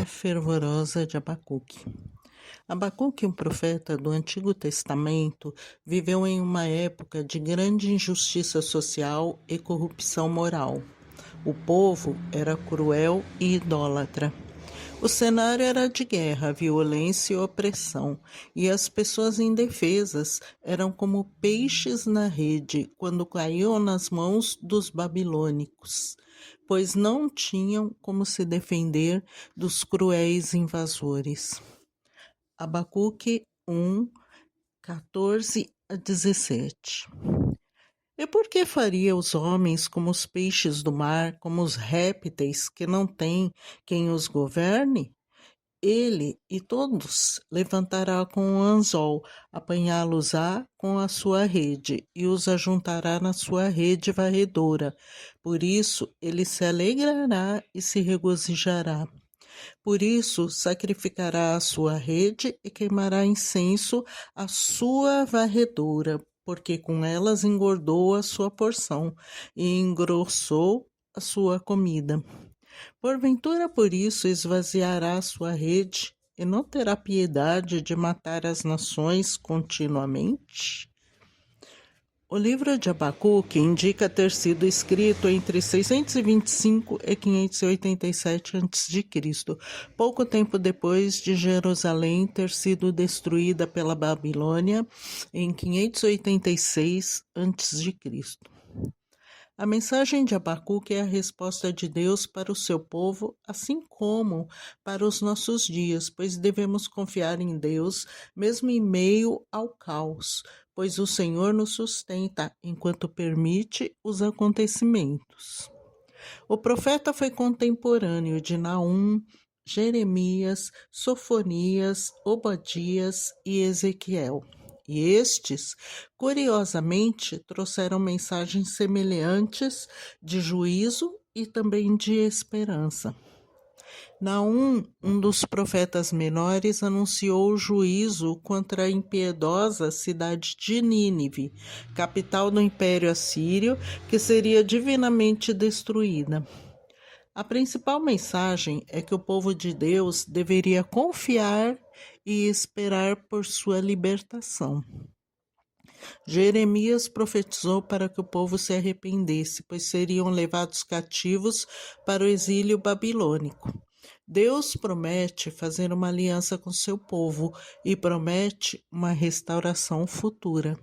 fervorosa de Abacuque. Abacuque, um profeta do Antigo Testamento, viveu em uma época de grande injustiça social e corrupção moral. O povo era cruel e idólatra. O cenário era de guerra, violência e opressão, e as pessoas indefesas eram como peixes na rede quando caíam nas mãos dos babilônicos, pois não tinham como se defender dos cruéis invasores. Abacuque 1, 14 a 17. E por que faria os homens como os peixes do mar, como os répteis que não têm quem os governe? Ele e todos levantará com o anzol, apanhá-los-á com a sua rede, e os ajuntará na sua rede varredora. Por isso ele se alegrará e se regozijará. Por isso sacrificará a sua rede e queimará incenso à sua varredura, porque com elas engordou a sua porção e engrossou a sua comida. Porventura por isso esvaziará a sua rede e não terá piedade de matar as nações continuamente? O livro de Abacuque indica ter sido escrito entre 625 e 587 a.C., pouco tempo depois de Jerusalém ter sido destruída pela Babilônia em 586 a.C. A mensagem de Abacuque é a resposta de Deus para o seu povo, assim como para os nossos dias, pois devemos confiar em Deus, mesmo em meio ao caos, pois o Senhor nos sustenta enquanto permite os acontecimentos. O profeta foi contemporâneo de Naum, Jeremias, Sofonias, Obadias e Ezequiel. E estes, curiosamente, trouxeram mensagens semelhantes de juízo e também de esperança. Naum, um dos profetas menores, anunciou o juízo contra a impiedosa cidade de Nínive, capital do Império Assírio, que seria divinamente destruída. A principal mensagem é que o povo de Deus deveria confiar e esperar por sua libertação. Jeremias profetizou para que o povo se arrependesse, pois seriam levados cativos para o exílio babilônico. Deus promete fazer uma aliança com seu povo e promete uma restauração futura.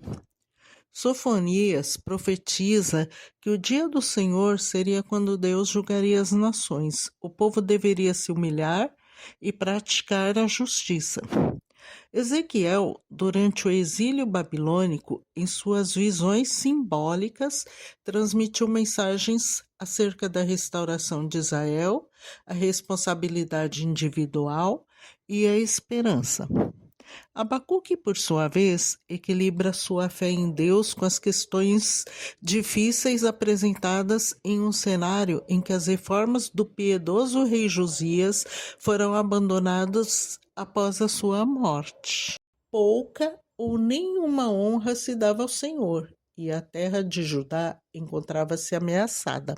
Sofonias profetiza que o dia do Senhor seria quando Deus julgaria as nações. O povo deveria se humilhar e praticar a justiça. Ezequiel, durante o exílio babilônico, em suas visões simbólicas, transmitiu mensagens acerca da restauração de Israel, a responsabilidade individual e a esperança. Abacuque, por sua vez, equilibra sua fé em Deus com as questões difíceis apresentadas em um cenário em que as reformas do piedoso rei Josias foram abandonadas após a sua morte. Pouca ou nenhuma honra se dava ao Senhor, e a terra de Judá encontrava-se ameaçada.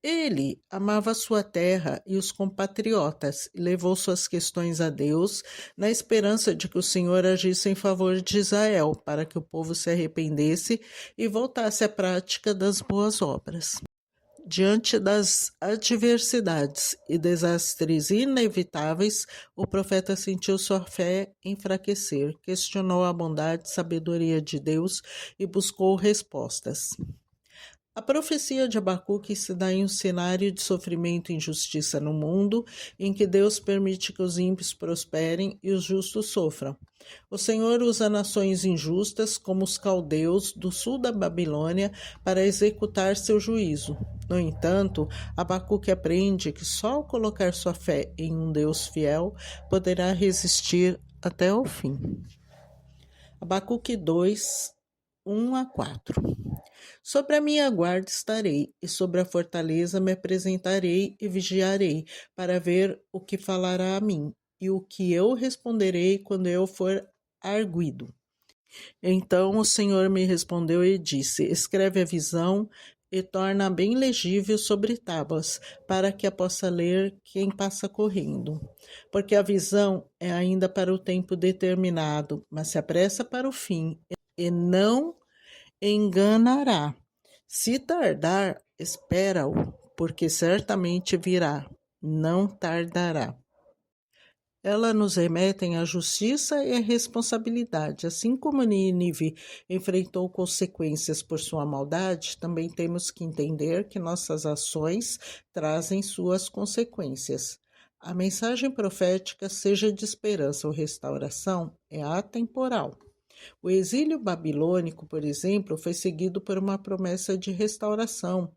Ele amava sua terra e os compatriotas e levou suas questões a Deus, na esperança de que o Senhor agisse em favor de Israel, para que o povo se arrependesse e voltasse à prática das boas obras. Diante das adversidades e desastres inevitáveis, o profeta sentiu sua fé enfraquecer, questionou a bondade e sabedoria de Deus e buscou respostas. A profecia de Abacuque se dá em um cenário de sofrimento e injustiça no mundo, em que Deus permite que os ímpios prosperem e os justos sofram. O Senhor usa nações injustas, como os caldeus do sul da Babilônia, para executar seu juízo. No entanto, Abacuque aprende que só ao colocar sua fé em um Deus fiel, poderá resistir até o fim. Abacuque 2, 1 a 4. Sobre a minha guarda estarei, e sobre a fortaleza me apresentarei e vigiarei, para ver o que falará a mim, e o que eu responderei quando eu for arguido. Então o Senhor me respondeu e disse: escreve a visão e torna bem legível sobre tábuas, para que a possa ler quem passa correndo. Porque a visão é ainda para o tempo determinado, mas se apressa para o fim, e não enganará. Se tardar, espera-o, porque certamente virá, não tardará. Ela nos remete à justiça e à responsabilidade. Assim como Nínive enfrentou consequências por sua maldade, também temos que entender que nossas ações trazem suas consequências. A mensagem profética, seja de esperança ou restauração, é atemporal. O exílio babilônico, por exemplo, foi seguido por uma promessa de restauração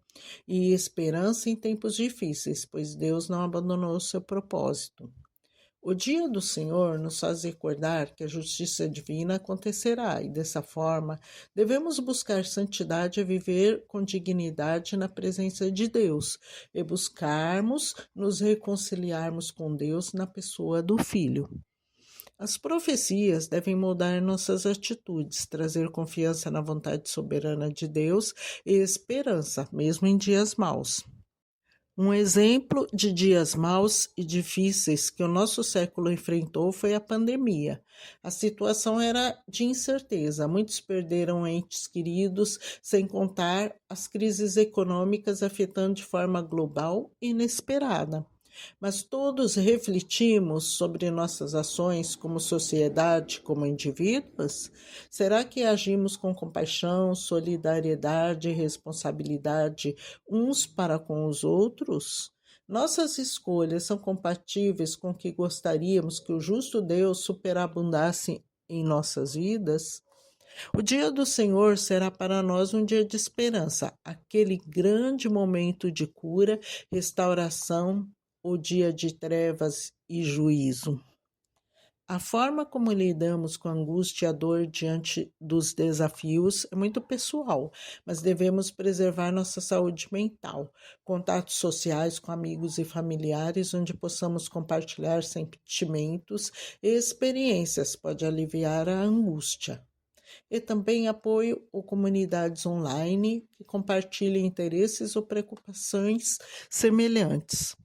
e esperança em tempos difíceis, pois Deus não abandonou o seu propósito. O dia do Senhor nos faz recordar que a justiça divina acontecerá e, dessa forma, devemos buscar santidade e viver com dignidade na presença de Deus e buscarmos nos reconciliarmos com Deus na pessoa do Filho. As profecias devem moldar nossas atitudes, trazer confiança na vontade soberana de Deus e esperança, mesmo em dias maus. Um exemplo de dias maus e difíceis que o nosso século enfrentou foi a pandemia. A situação era de incerteza, muitos perderam entes queridos, sem contar as crises econômicas afetando de forma global e inesperada. Mas todos refletimos sobre nossas ações como sociedade, como indivíduos? Será que agimos com compaixão, solidariedade e responsabilidade uns para com os outros? Nossas escolhas são compatíveis com o que gostaríamos que o justo Deus superabundasse em nossas vidas? O dia do Senhor será para nós um dia de esperança, aquele grande momento de cura, restauração, o dia de trevas e juízo. A forma como lidamos com a angústia e a dor diante dos desafios é muito pessoal, mas devemos preservar nossa saúde mental, contatos sociais com amigos e familiares onde possamos compartilhar sentimentos e experiências pode aliviar a angústia. E também apoio a comunidades online que compartilhem interesses ou preocupações semelhantes.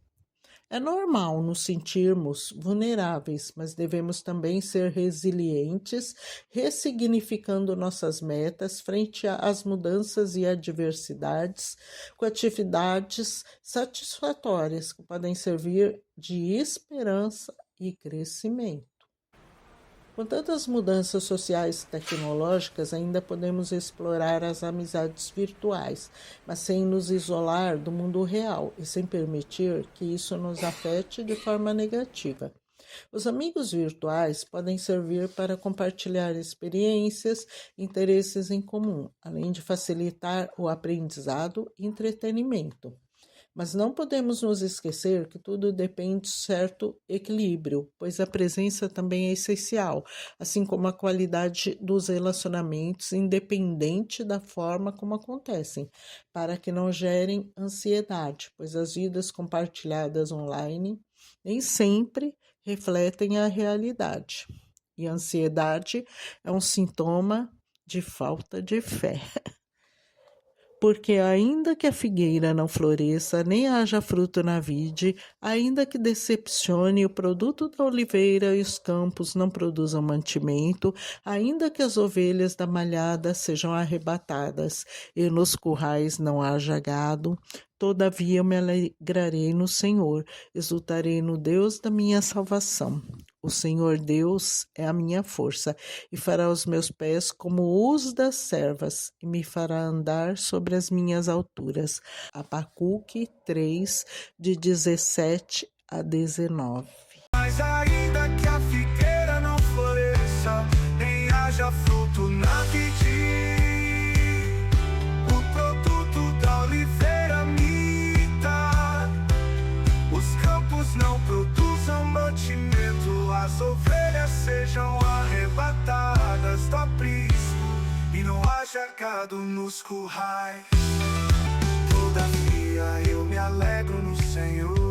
É normal nos sentirmos vulneráveis, mas devemos também ser resilientes, ressignificando nossas metas frente às mudanças e adversidades, com atividades satisfatórias que podem servir de esperança e crescimento. Com tantas mudanças sociais e tecnológicas, ainda podemos explorar as amizades virtuais, mas sem nos isolar do mundo real e sem permitir que isso nos afete de forma negativa. Os amigos virtuais podem servir para compartilhar experiências, interesses em comum, além de facilitar o aprendizado e entretenimento. Mas não podemos nos esquecer que tudo depende de certo equilíbrio, pois a presença também é essencial, assim como a qualidade dos relacionamentos, independente da forma como acontecem, para que não gerem ansiedade, pois as vidas compartilhadas online nem sempre refletem a realidade. E a ansiedade é um sintoma de falta de fé. Porque ainda que a figueira não floresça, nem haja fruto na vide, ainda que decepcione o produto da oliveira e os campos não produzam mantimento, ainda que as ovelhas da malhada sejam arrebatadas e nos currais não haja gado, todavia eu me alegrarei no Senhor, exultarei no Deus da minha salvação. O Senhor Deus é a minha força, e fará os meus pés como os das servas, e me fará andar sobre as minhas alturas. Abacuque 3, de 17 a 19. Mas ainda que a figueira não floresça, nem haja fruto na vide, o produto da oliveira minta, os campos não produzam mantimento, as ovelhas sejam arrebatadas do aprisco, e não haja gado nos currais. Todavia eu me alegro no Senhor,